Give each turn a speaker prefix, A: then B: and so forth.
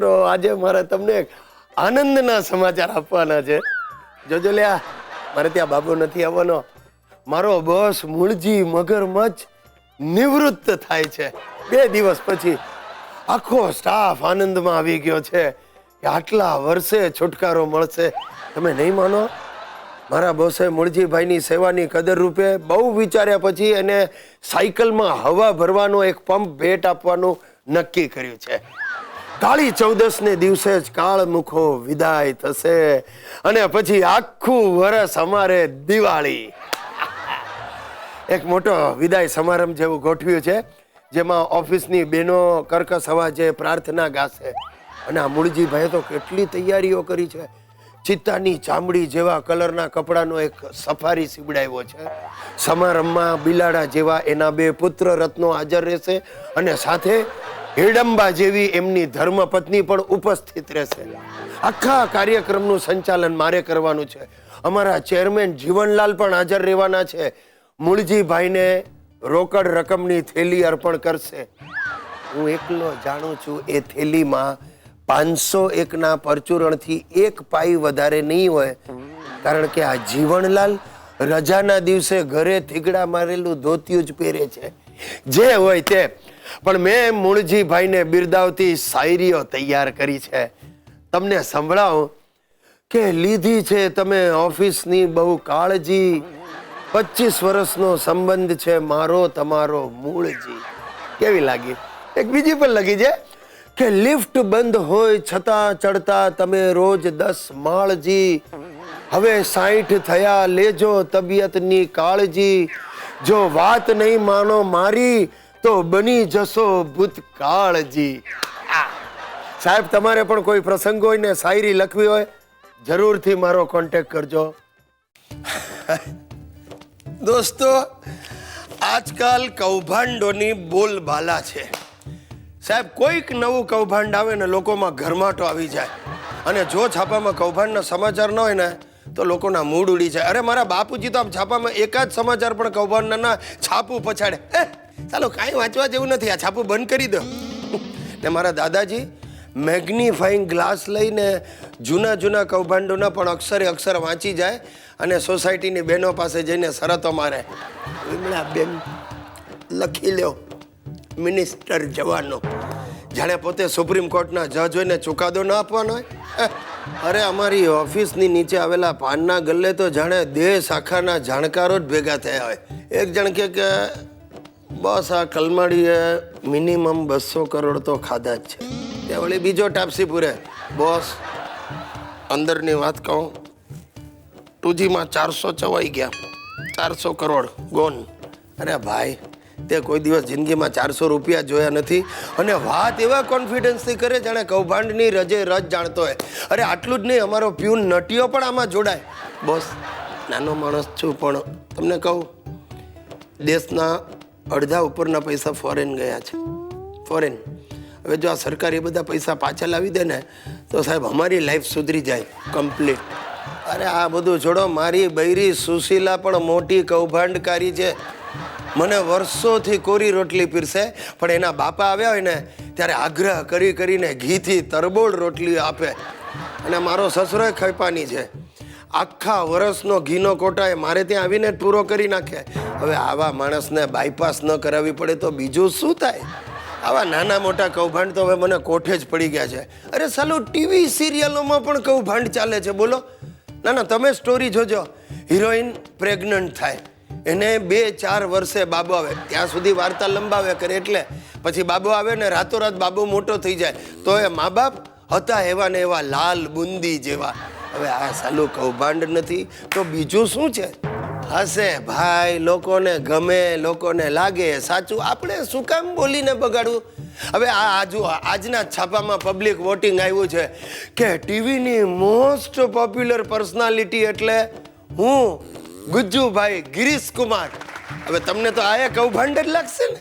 A: મિત્રો, આજે મારે તમને એક આનંદના સમાચાર આપવાના છે. જોજો લ્યા, મારે ત્યાં બાબુ નથી આવવાનો. મારો બોસ મૂળજી મગરમચ્છ નિવૃત્ત થાય છે. 2 દિવસ પછી આખો સ્ટાફ આનંદમાં આવી ગયો છે કે આટલા વર્ષે છુટકારો મળશે. તમે નહીં માનો, મારા બોસે મૂળજીભાઈની સેવાની કદર રૂપે બહુ વિચાર્યા પછી એને સાયકલમાં હવા ભરવાનો એક પંપ ભેટ આપવાનું નક્કી કર્યું છે. કાળી ચૌદસને દિવસે જ કાળમુખો વિદાય થશે અને પછી આખું વર્ષ અમારે દિવાળી. એક મોટો વિદાય સમારંભ જેવું ગોઠવ્યું છે, જેમાં ઓફિસની બહેનો કર્કશ અવાજે પ્રાર્થના ગાશે. અને આ મૂળજીભાઈએ તો કેટલી તૈયારીઓ કરી છે. ચિત્તાની ચામડી જેવા કલરના કપડાનો એક સફારી સીવડાવ્યો છે. સમારંભમાં બિલાડા જેવા એના 2 પુત્ર રત્નો હાજર રહેશે અને સાથે હિડંબા જેવી એમની ધર્મપત્ની પણ ઉપસ્થિત રહેશે. આખા કાર્યક્રમનું સંચાલન મારે કરવાનું છે. અમારા ચેરમેન જીવનલાલ પણ હાજર રહેવાના છે. મૂળજીભાઈને રોકડ રકમની થેલી અર્પણ કરશે. હું એકલો જાણું છું એ થેલીમાં 501ના પરચુરણથી 1 પાઈ વધારે નહીં હોય, કારણ કે આ જીવનલાલ રજાના દિવસે ઘરે થીગડા મારેલું ધોતિયું જ પહેરે છે. જે હોય તે, પણ મેં મૂળજીભાઈને બિરદાવતી શાયરીઓ તૈયાર કરી છે. તમને સંભળાવું કે લીધી છે તમે ઓફિસની બહુ કાળજી, 25 વર્ષનો સંબંધ છે મારો તમારો મૂળજી. કેવી લાગી? એક બીજી પણ લગી છે કે લિફ્ટ બંધ હોય છતાં ચડતા તમે રોજ 10 માળજી. હવે 60 થયા, લેજો તબિયતની કાળજી. જો વાત નહીં માનો મારી તો બની જશો ભૂતકાળજી. સાહેબ, તમારે પણ કોઈ પ્રસંગ હોય ને શાયરી લખવી હોય, જરૂરથી મારો કોન્ટેક્ટ કરજો. દોસ્તો, આજકાલ કૌભાંડોની બોલબાલા છે. સાહેબ, કોઈક નવું કૌભાંડ આવે ને લોકોમાં ગરમાટો આવી જાય. અને જો છાપામાં કૌભાંડના સમાચાર ન હોય ને તો લોકોના મૂડ ઉડી જાય. અરે મારા બાપુજી તો આમ છાપામાં એકાદ સમાચાર પણ કૌભાંડના ના છાપું પછાડે. ચાલો, કાંઈ વાંચવા જેવું નથી, આ છાપું બંધ કરી દો. ને મારા દાદાજી મેગ્નિફાઈંગ ગ્લાસ લઈને જૂના કૌભાંડોના પણ અક્ષરે અક્ષર વાંચી જાય અને સોસાયટીની બહેનો પાસે જઈને શરતો મારે. વિમળા બેન, લખી લ્યો મિનિસ્ટર જવાનો. જાણે પોતે સુપ્રીમ કોર્ટના જજ હોય ને ચુકાદો ના આપવાનો હોય. અરે અમારી ઓફિસની નીચે આવેલા પાનના ગલ્લે તો જાણે દેશ આખાના જાણકારો જ ભેગા થયા હોય. એક જણ કે બસ આ કલમાડીએ મિનિમમ 200 કરોડ તો ખાધા જ છે. ત્યાં વળી બીજો ટાપસી પૂરે, બોસ અંદરની વાત કહું, 2Gમાં 400 ચવાઈ ગયા, 400 કરોડ ગોન. અરે ભાઈ, તે કોઈ દિવસ જિંદગીમાં 400 રૂપિયા જોયા નથી અને વાત એવા કોન્ફિડન્સથી કરે જાણે કૌભાંડની રજે રજ જાણતો હોય. અરે આટલું જ નહીં, અમારો પ્યુન નટીઓ પણ આમાં જોડાય. બોસ, નાનો માણસ છું પણ તમને કહું, દેશના અડધા ઉપરના પૈસા ફોરેન ગયા છે. ફોરેન. હવે જો આ સરકાર એ બધા પૈસા પાછા લાવી દે ને તો સાહેબ અમારી લાઈફ સુધરી જાય કમ્પ્લીટ. અરે આ બધું છોડો, મારી બૈરી સુશીલા પણ મોટી કૌભાંડકારી છે. મને વર્ષોથી કોરી રોટલી પીરસે, પણ એના બાપા આવ્યા હોય ને ત્યારે આગ્રહ કરીને ઘીથી તરબોળ રોટલી આપે. અને મારો સસરો ખૈપાની છે. આખા વર્ષનો ઘીનો કોટા એ મારે ત્યાં આવીને પૂરો કરી નાખે. હવે આવા માણસને બાયપાસ ન કરાવવી પડે તો બીજું શું થાય? આવા નાના મોટા કૌભાંડ તો હવે મને કોઠે જ પડી ગયા છે. અરે સાલું ટીવી સિરિયલોમાં પણ કૌભાંડ ચાલે છે. બોલો, ના તમે સ્ટોરી જોજો. હિરોઈન પ્રેગ્નન્ટ થાય, એને 2-4 વર્ષે બાબો આવે, ત્યાં સુધી વાર્તા લંબાવે કરે, એટલે પછી બાબો આવે ને રાતોરાત બાબો મોટો થઈ જાય તો એ મા બાપ હતા એવા ને એવા લાલ બુંદી જેવા. હવે આ સાલું કૌભાંડ નથી તો બીજું શું છે? હશે ભાઈ, લોકોને ગમે, લોકોને લાગે સાચું. આપણે શું કામ બોલીને બગાડવું? હવે આજના છાપામાં પબ્લિક વોટિંગ આવ્યું છે કે ટીવીની મોસ્ટ પોપ્યુલર પર્સનાલિટી એટલે હું, ગુજ્જુભાઈ ગિરીશ કુમાર. હવે તમને તો આ કૌભાંડ જ લાગશે ને.